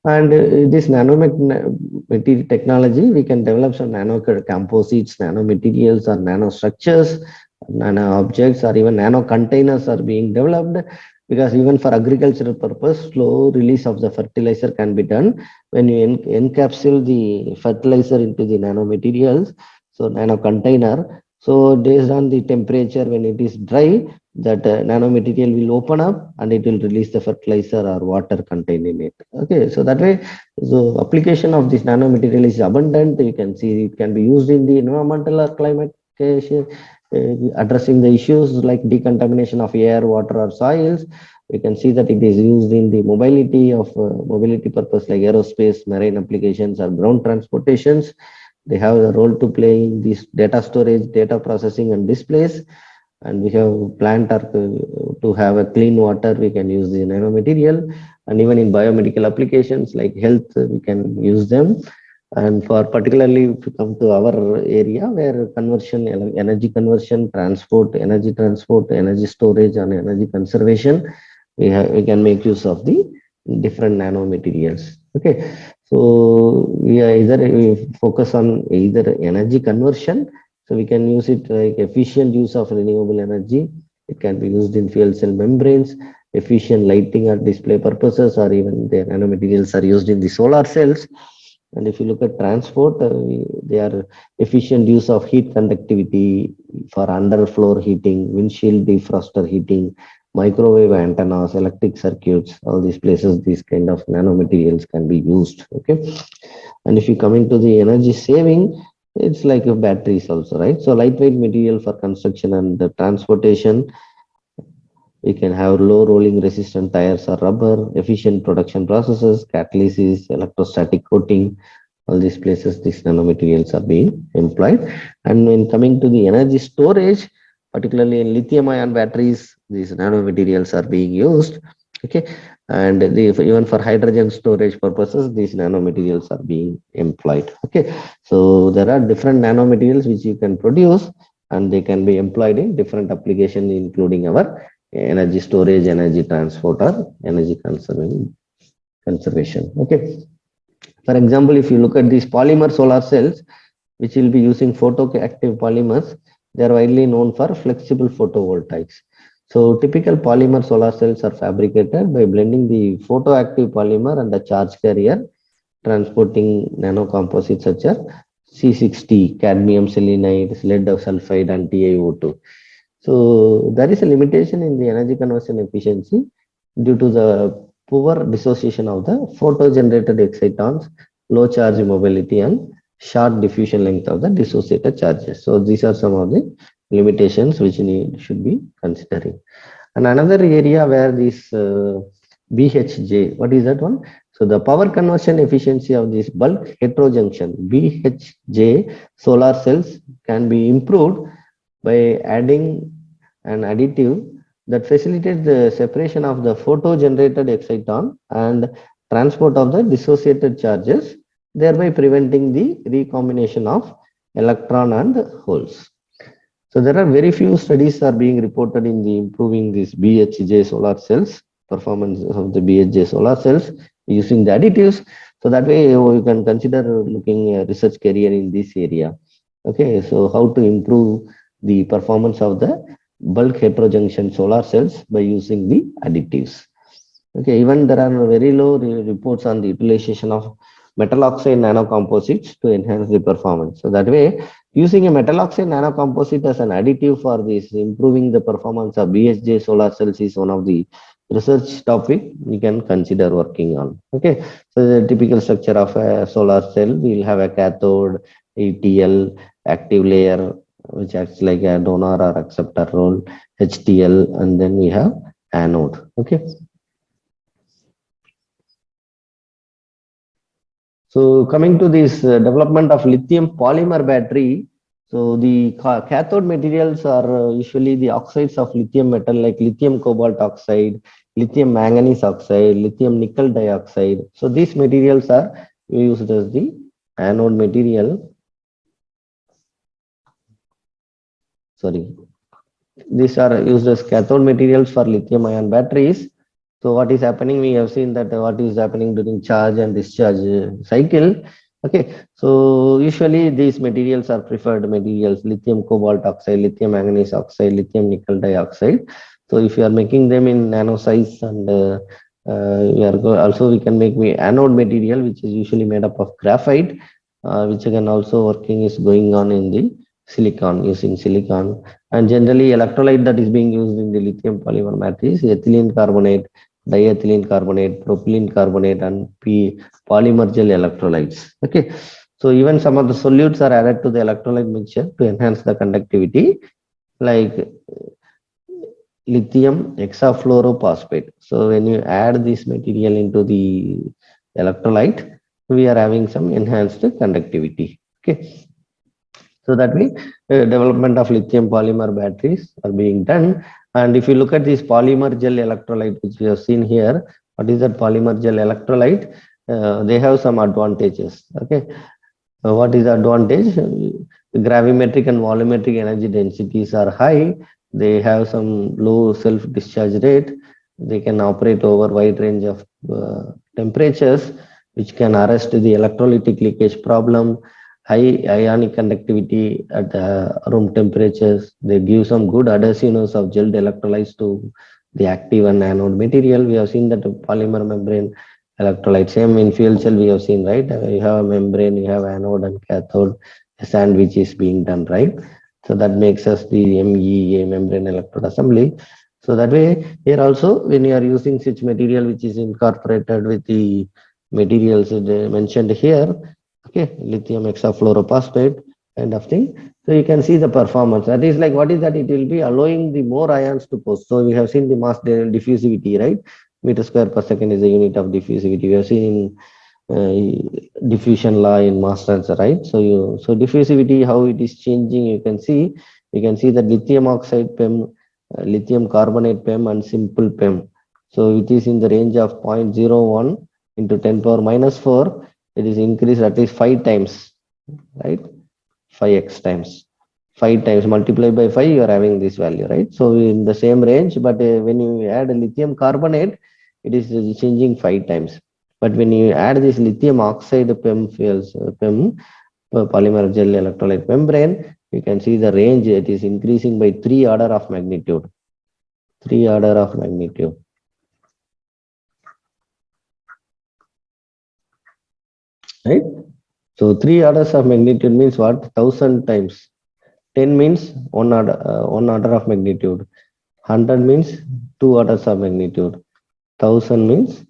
and this nanomaterial technology, we can develop some nano composites, nanomaterials, or nanostructures, nano objects, or even nano containers are being developed, because even for agricultural purpose, slow release of the fertilizer can be done when you encapsulate the fertilizer into the nanomaterials, so nano container. So based on the temperature, when it is dry, that nanomaterial will open up and it will release the fertilizer or water contained in it. Okay, so that way, the application of this nanomaterial is abundant. You can see it can be used in the environmental or climate addressing the issues like decontamination of air, water, or soils. We can see that it is used in the mobility of mobility purpose like aerospace, marine applications, or ground transportations. They have a role to play in this data storage, data processing, and displays. and we have plant or to have a clean water, we can use the nanomaterial, and even in biomedical applications like health, we can use them. And for particularly if you come to our area where conversion, energy conversion, transport, energy transport, energy storage, and energy conservation, we can make use of the different nanomaterials. Okay, so we focus on either energy conversion, so we can use it like efficient use of renewable energy. It can be used in fuel cell membranes, efficient lighting or display purposes, or even the nanomaterials are used in the solar cells. And if you look at transport, they are efficient use of heat conductivity for underfloor heating, windshield defroster heating, microwave antennas, electric circuits, all these places, these kind of nanomaterials can be used. Okay. And if you come into the energy saving, it's like a batteries also, right? So lightweight material for construction and the transportation. We can have low rolling resistant tires or rubber, efficient production processes, catalysis, electrostatic coating, all these places, these nanomaterials are being employed. And when coming to the energy storage, particularly in lithium ion batteries, these nanomaterials are being used. Okay. And even for hydrogen storage purposes, these nanomaterials are being employed. Okay. So there are different nanomaterials which you can produce, and they can be employed in different applications, including our energy storage, energy transport, or energy conservation. Okay. For example, if you look at these polymer solar cells, which will be using photoactive polymers, they are widely known for flexible photovoltaics. So typical polymer solar cells are fabricated by blending the photoactive polymer and the charge carrier, transporting nanocomposites such as C60, cadmium selenide, lead sulfide, and TiO2. So there is a limitation in the energy conversion efficiency due to the poor dissociation of the photo-generated excitons, low charge mobility, and short diffusion length of the dissociated charges. So these are some of the limitations which should be considering. And another area where this BHJ, what is that one? So the power conversion efficiency of this bulk heterojunction BHJ solar cells can be improved by adding an additive that facilitates the separation of the photo-generated exciton and transport of the dissociated charges, thereby preventing the recombination of electron and holes. So there are very few studies are being reported in the improving these BHJ solar cells, performance of the BHJ solar cells using the additives. So that way you can consider looking a research career in this area. Okay, so how to improve the performance of the bulk heterojunction solar cells by using the additives. Okay, even there are very low reports on the utilization of metal oxide nanocomposites to enhance the performance. So that way, using a metal oxide nanocomposite as an additive for this improving the performance of BHJ solar cells is one of the research topic we can consider working on. Okay, so the typical structure of a solar cell, we'll have a cathode, ETL, active layer, which acts like a donor or acceptor role, HTL, and then we have anode. Okay. So coming to this development of lithium polymer battery, so the cathode materials are usually the oxides of lithium metal like lithium cobalt oxide, lithium manganese oxide, lithium nickel dioxide. So these materials are used as the anode material. Sorry, these are used as cathode materials for lithium ion batteries. So what is happening, we have seen that what is happening during charge and discharge cycle. Okay, so usually these materials are preferred materials: lithium cobalt oxide, lithium manganese oxide, lithium nickel dioxide. So if you are making them in nano size, and also we can make anode material, which is usually made up of graphite, which again also working is going on in the silicon, using silicon. And generally electrolyte that is being used in the lithium polymer batteries, ethylene carbonate, diethylene carbonate, propylene carbonate, and polymer gel electrolytes. Okay, so even some of the solutes are added to the electrolyte mixture to enhance the conductivity, like lithium hexafluorophosphate. So when you add this material into the electrolyte, we are having some enhanced conductivity. Okay. So that way, development of lithium polymer batteries are being done. And if you look at this polymer gel electrolyte, which we have seen here, what is that polymer gel electrolyte? They have some advantages. Okay, what is the advantage? Gravimetric and volumetric energy densities are high. They have some low self-discharge rate. They can operate over wide range of temperatures, which can arrest the electrolytic leakage problem. High ionic conductivity at room temperatures. They give some good adhesiveness of gelled electrolytes to the active and anode material. We have seen that the polymer membrane electrolyte. Same in fuel cell we have seen, right? You have a membrane, you have anode and cathode. A sandwich is being done, right? So that makes us the MEA, membrane electrode assembly. So that way, here also, when you are using such material which is incorporated with the materials mentioned here, okay, lithium hexafluorophosphate kind of thing. So you can see the performance. That is like, what is that? It will be allowing the more ions to post. So we have seen the mass diffusivity, right? Meter square per second is the unit of diffusivity. We have seen diffusion law in mass transfer, right? So diffusivity, how it is changing, you can see that lithium oxide PEM, lithium carbonate PEM and simple PEM. So it is in the range of 0.01 into 10 power minus 4. It is increased at least 5 times, right? 5x times. 5 times multiplied by 5, you are having this value, right? So in the same range, but when you add lithium carbonate, it is changing 5 times. But when you add this lithium oxide PEM fuels, PEM, polymer gel electrolyte membrane, you can see the range, it is increasing by 3 order of magnitude. 3 order of magnitude. Right? So 3 orders of magnitude means what? 1000 times. 10 means 1 order of magnitude. 100 means 2 orders of magnitude. 1000 means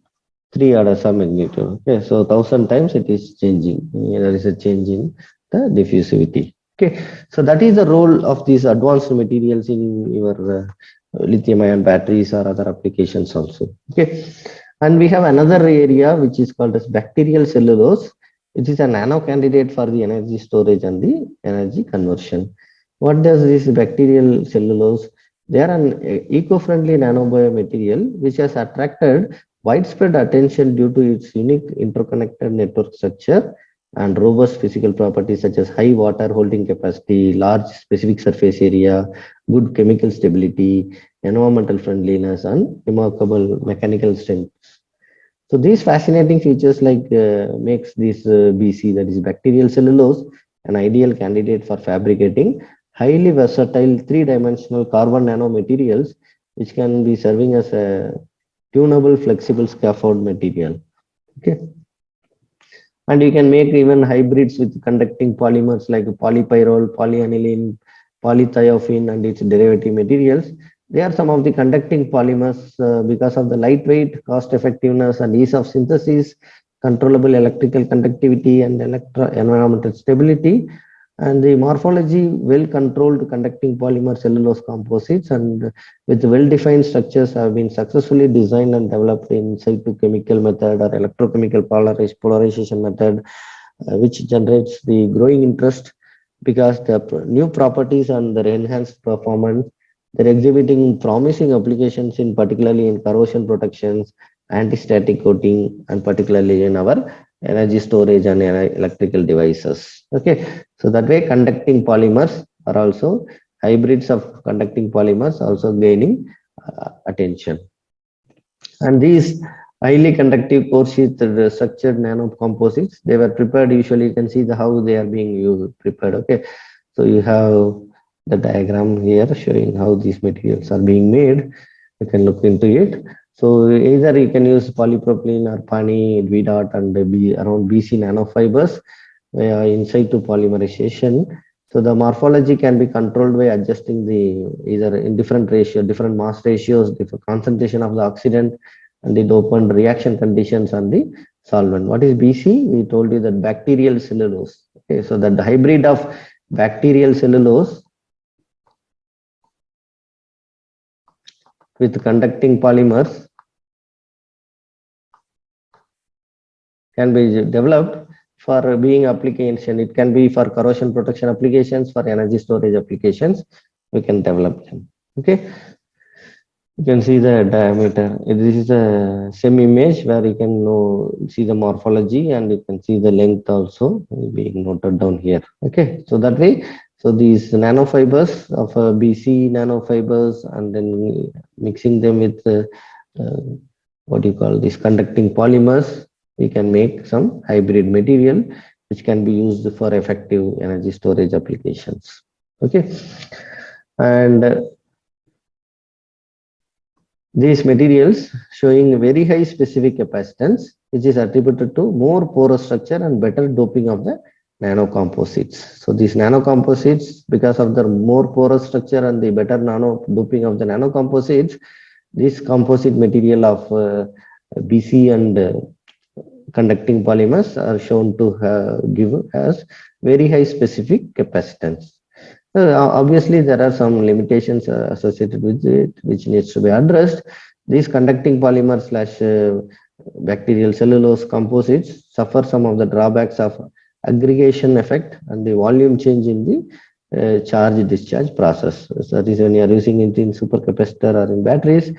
3 orders of magnitude. Okay, so 1000 times it is changing. There is a change in the diffusivity. Okay, so that is the role of these advanced materials in your lithium ion batteries or other applications also. Okay, and we have another area which is called as bacterial cellulose. It is a nano candidate for the energy storage and the energy conversion. What does this bacterial cellulose? They are an eco-friendly nanobiomaterial which has attracted widespread attention due to its unique interconnected network structure and robust physical properties such as high water holding capacity, large specific surface area, good chemical stability, environmental friendliness, and remarkable mechanical strength. So these fascinating features makes this BC, that is bacterial cellulose, an ideal candidate for fabricating highly versatile three-dimensional carbon nanomaterials, which can be serving as a tunable flexible scaffold material. Okay, and you can make even hybrids with conducting polymers like polypyrrole, polyaniline, polythiophene, and its derivative materials. They are some of the conducting polymers because of the lightweight, cost effectiveness, and ease of synthesis, controllable electrical conductivity, and environmental stability. And the morphology, well controlled conducting polymer cellulose composites and with well defined structures have been successfully designed and developed in situ chemical method or electrochemical polarization method, which generates the growing interest because the new properties and their enhanced performance, they're exhibiting promising applications in particularly in corrosion protections, anti-static coating, and particularly in our energy storage and electrical devices. Okay, so that way conducting polymers are also hybrids of conducting polymers also gaining attention. And these highly conductive core sheath structured nano composites, they were prepared. Usually you can see how they are being used, prepared. Okay, so you have the diagram here showing how these materials are being made. You can look into it. So either you can use polypropylene or pani, VDOT, and around BC nanofibers inside to polymerization. So the morphology can be controlled by adjusting the either in different ratio, different mass ratios, different concentration of the oxidant, and it opened reaction conditions on the solvent. What is BC? We told you that bacterial cellulose. Okay, so that the hybrid of bacterial cellulose with conducting polymers can be developed for being application. It can be for corrosion protection applications, for energy storage applications. We can develop them. Okay. You can see the diameter. This is a same image where you can see the morphology, and you can see the length also being noted down here. Okay, so that way, so these nanofibers of BC nanofibers, and then mixing them with what you call these conducting polymers, we can make some hybrid material which can be used for effective energy storage applications. Okay, and these materials showing very high specific capacitance, which is attributed to more porous structure and better doping of the nanocomposites. So these nanocomposites, because of the more porous structure and the better nano doping of the nanocomposites, this composite material of BC and conducting polymers are shown to give as very high specific capacitance. Obviously, there are some limitations associated with it, which needs to be addressed. These conducting polymer slash bacterial cellulose composites suffer some of the drawbacks of aggregation effect and the volume change in the charge discharge process. So that is when you are using it in supercapacitor or in batteries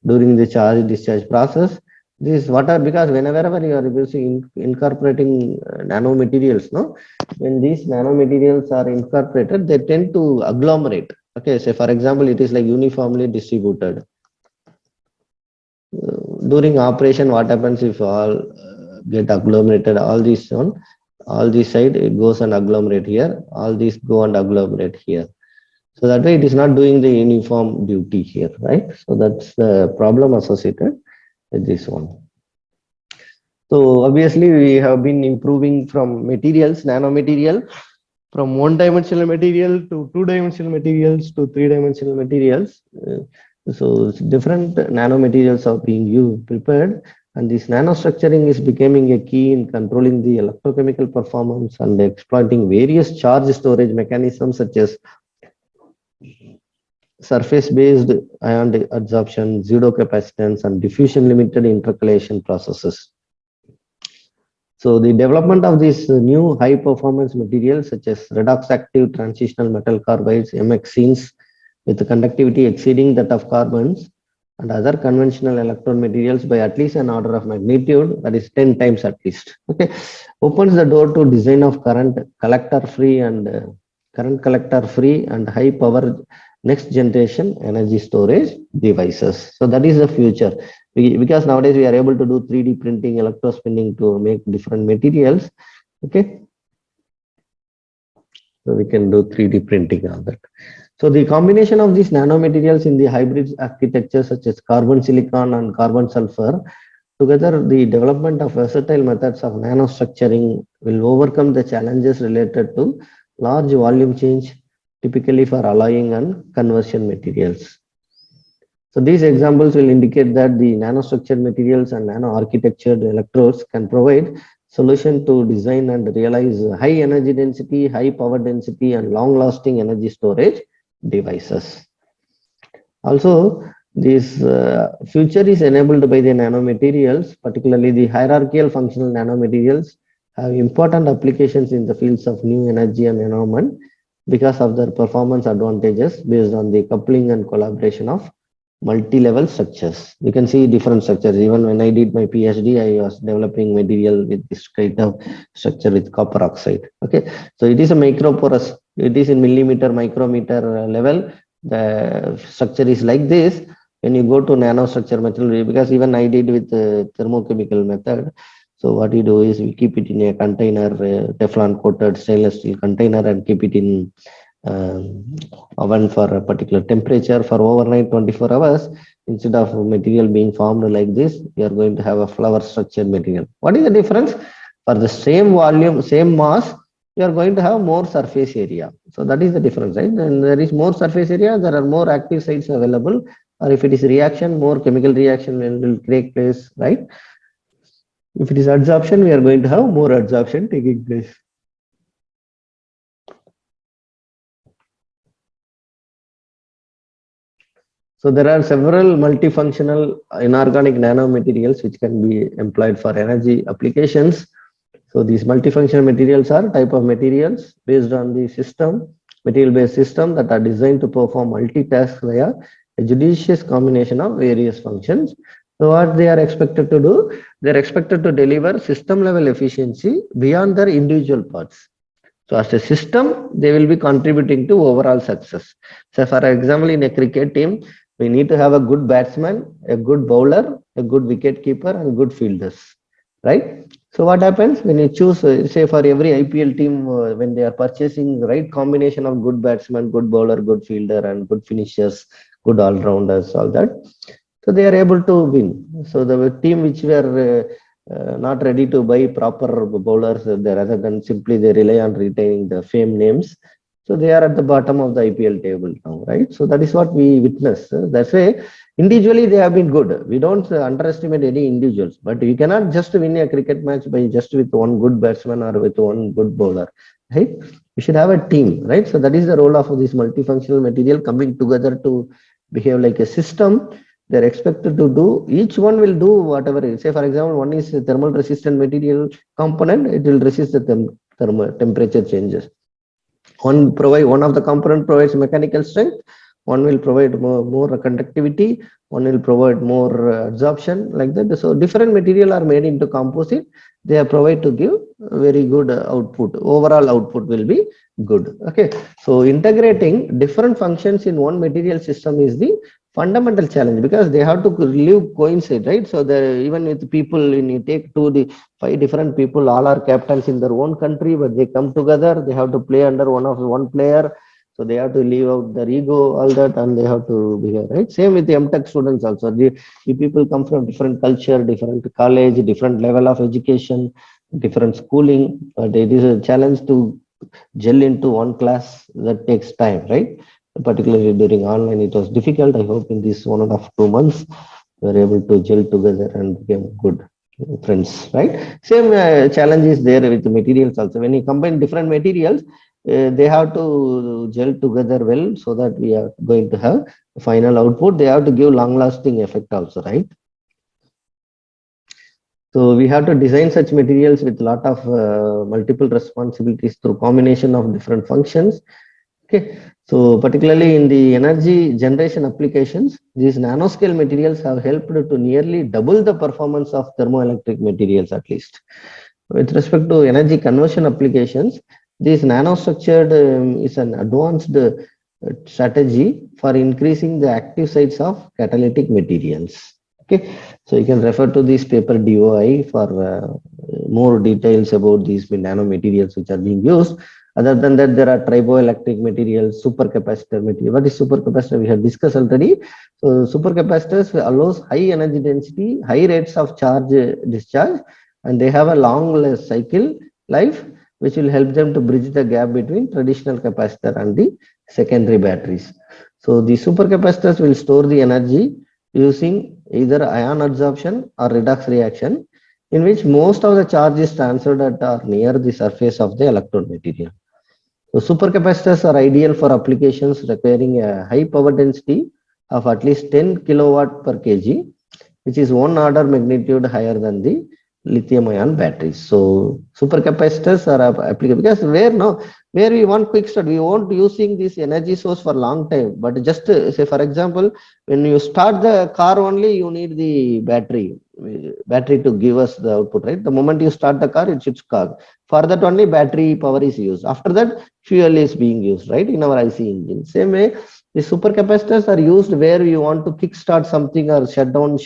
during the charge discharge process. This water, because whenever you are using incorporating nanomaterials, when these nanomaterials are incorporated, they tend to agglomerate. Okay, say for example, it is like uniformly distributed. During operation, what happens if all get agglomerated? All these side it goes and agglomerate here. All these go and agglomerate here. So that way, it is not doing the uniform duty here, right? So that's the problem associated with this one. So obviously we have been improving from materials, nanomaterial, from one-dimensional material to two-dimensional materials to three-dimensional materials. So different nanomaterials are being prepared, and this nanostructuring is becoming a key in controlling the electrochemical performance and exploiting various charge storage mechanisms such as surface-based ion adsorption, pseudo-capacitance, and diffusion-limited intercalation processes. So the development of these new high-performance materials such as redox-active transitional metal carbides, MXenes, with conductivity exceeding that of carbons, and other conventional electrode materials by at least an order of magnitude, that is 10 times at least. Okay, opens the door to design of current collector-free and high power next generation energy storage devices. So that is the future, because nowadays we are able to do 3D printing, electrospinning to make different materials. Okay, so we can do 3D printing on that. So the combination of these nanomaterials in the hybrid architecture such as carbon silicon and carbon sulfur, together the development of versatile methods of nanostructuring will overcome the challenges related to large volume change, typically for alloying and conversion materials. So these examples will indicate that the nanostructured materials and nano-architectured electrodes can provide solution to design and realize high energy density, high power density, and long-lasting energy storage devices. Also, this future is enabled by the nanomaterials, particularly the hierarchical functional nanomaterials have important applications in the fields of new energy and environment because of their performance advantages based on the coupling and collaboration of multi-level structures. You can see different structures. Even when I did my PhD, I was developing material with this kind of structure with copper oxide. Okay, so it is a microporous. It is in millimeter, micrometer level. The structure is like this. When you go to nanostructure material, because even I did with the thermochemical method. So what we do is we keep it in a container, Teflon coated stainless steel container, and keep it in oven for a particular temperature for overnight 24 hours. Instead of material being formed like this, you are going to have a flower structured material. What is the difference? For the same volume, same mass, you are going to have more surface area. So that is the difference, right? And there is more surface area, there are more active sites available, or if it is reaction, more chemical reaction will take place, right? If it is adsorption, we are going to have more adsorption taking place. So there are several multifunctional inorganic nanomaterials which can be employed for energy applications. So these multifunctional materials are type of materials based on the system, material-based system that are designed to perform multitasks via a judicious combination of various functions. So what they are expected to do? They are expected to deliver system-level efficiency beyond their individual parts. So as a system, they will be contributing to overall success. So for example, in a cricket team, we need to have a good batsman, a good bowler, a good wicket keeper, and good fielders, right? So what happens when you choose, say for every IPL team, when they are purchasing the right combination of good batsman, good bowler, good fielder, and good finishers, good all-rounders, all that, so they are able to win. So the team which were not ready to buy proper bowlers, rather than simply they rely on retaining the fame names. So they are at the bottom of the IPL table now, right? So that is what we witness. That's why individually they have been good. We don't underestimate any individuals, but you cannot just win a cricket match by just with one good batsman or with one good bowler, right? You should have a team, right? So that is the role of this multifunctional material coming together to behave like a system. They're expected to do, each one will do whatever. Say for example, one is a thermal resistant material component, it will resist the thermal temperature changes. One of the component provides mechanical strength, one will provide more conductivity, one will provide more absorption, like that. So different material are made into composite, they are provided to give very good output. Overall output will be good. Okay, so integrating different functions in one material system is the fundamental challenge, because they have to live coincide, right? So even with people, when you take the 5 different people, all are captains in their own country, but they come together, they have to play under one player. So they have to leave out their ego, all that, and they have to be here, right? Same with the MTech students also. The people come from different culture, different college, different level of education, different schooling. But it is a challenge to gel into one class. That takes time, right? Particularly during online, it was difficult. I hope in this 1.5 2 months, we are able to gel together and become good friends, right? Same challenge is there with the materials also. When you combine different materials, they have to gel together well, so that we are going to have final output. They have to give long lasting effect also, right? So we have to design such materials with lot of multiple responsibilities through combination of different functions. Okay, so particularly in the energy generation applications, these nanoscale materials have helped to nearly double the performance of thermoelectric materials, at least. With respect to energy conversion applications, this nanostructured is an advanced strategy for increasing the active sites of catalytic materials. Okay, so you can refer to this paper DOI for more details about these nanomaterials which are being used. Other than that, there are triboelectric materials, supercapacitor material. What is supercapacitor? We have discussed already. So supercapacitors allows high energy density, high rates of charge discharge, and they have a long cycle life, which will help them to bridge the gap between traditional capacitor and the secondary batteries. So the supercapacitors will store the energy using either ion adsorption or redox reaction, in which most of the charge is transferred at or near the surface of the electrode material. So supercapacitors are ideal for applications requiring a high power density of at least 10 kilowatt per kg, which is one order magnitude higher than the lithium ion batteries. So supercapacitors are applicable, because where we want quick start, we want using this energy source for long time. But just say for example, when you start the car only, you need the battery to give us the output, right? The moment you start the car, it should start. For that only battery power is used. After that, fuel is being used, right, in our IC engine. Same way, the supercapacitors are used where you want to kickstart something or shut down,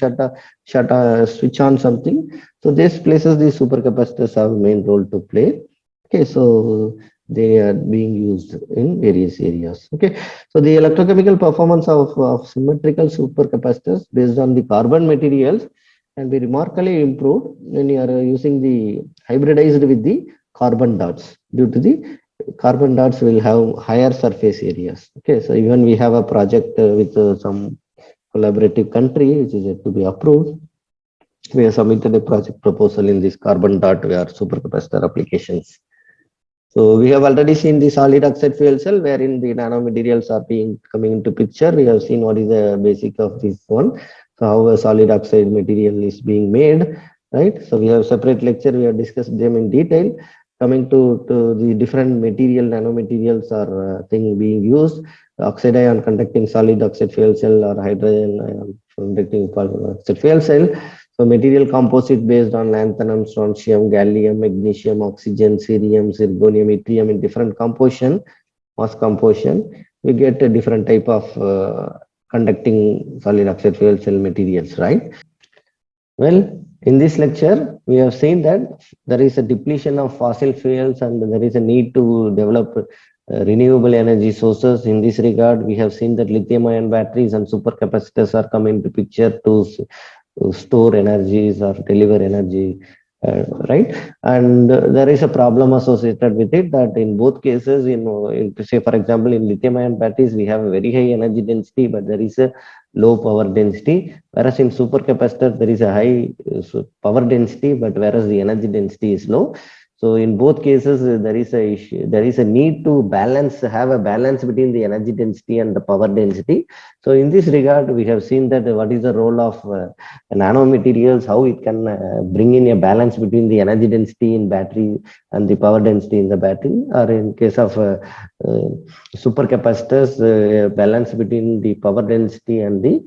switch on something. So this places the supercapacitors have main role to play. Okay, so they are being used in various areas. Okay, so the electrochemical performance of symmetrical supercapacitors based on the carbon materials can be remarkably improved when you are using the hybridized with the carbon dots, due to the carbon dots will have higher surface areas. Okay, so even we have a project with some collaborative country which is yet to be approved. We have submitted a project proposal in this carbon dot where supercapacitor applications. So we have already seen the solid oxide fuel cell, wherein the nanomaterials are being coming into picture. We have seen what is the basic of this one. So how a solid oxide material is being made. right? So we have separate lecture, we have discussed them in detail. Coming to the different material, nanomaterials are thing being used, oxide ion conducting solid oxide fuel cell or hydrogen ion conducting oxide fuel cell. So material composite based on lanthanum, strontium, gallium, magnesium, oxygen, cerium, zirconium, yttrium in different composition, mass composition, we get a different type of conducting solid oxide fuel cell materials, right? Well, in this lecture, we have seen that there is a depletion of fossil fuels and there is a need to develop renewable energy sources. In this regard, we have seen that lithium-ion batteries and supercapacitors are coming to picture to store energies or deliver energy, right? And there is a problem associated with it that in both cases, say for example, in lithium-ion batteries, we have a very high energy density, but there is a low power density, whereas in supercapacitor there is a high power density, but whereas the energy density is low. So in both cases there is a issue, there is a need to have a balance between the energy density and the power density. So in this regard, we have seen that what is the role of nanomaterials, how it can bring in a balance between the energy density in battery and the power density in the battery, or in case of uh, supercapacitors, balance between the power density and the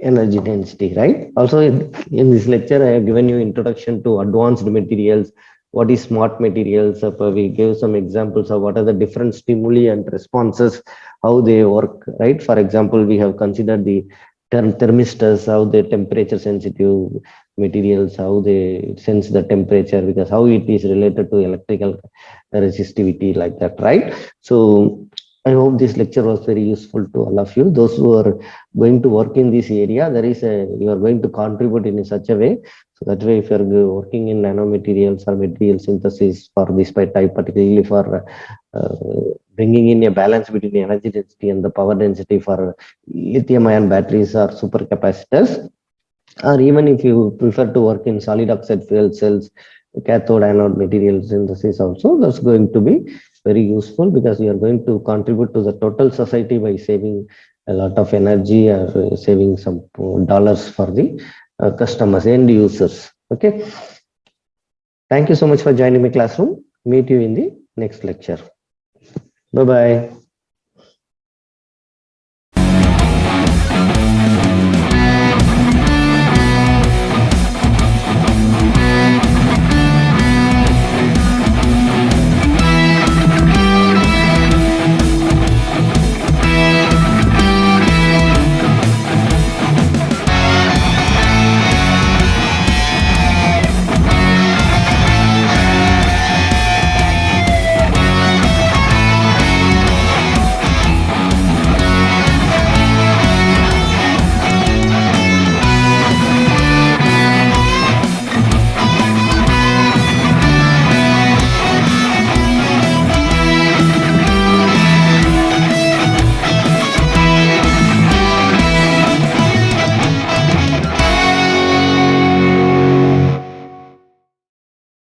energy density, right? Also, in this lecture, I have given you introduction to advanced materials. What is smart materials? We gave some examples of what are the different stimuli and responses, how they work, right? For example, we have considered the thermistors, how they temperature sensitive materials, how they sense the temperature, because how it is related to electrical resistivity, like that, right? So I hope this lecture was very useful to all of you. Those who are going to work in this area, you are going to contribute in such a way. So that way, if you are working in nanomaterials or material synthesis for this type, particularly for uh, bringing in a balance between the energy density and the power density for lithium-ion batteries or supercapacitors, or even if you prefer to work in solid oxide fuel cells, cathode anode material synthesis also, that's going to be very useful because you are going to contribute to the total society by saving a lot of energy or saving some dollars for the customers and users. Okay. Thank you so much for joining my classroom. Meet you in the next lecture. Bye bye.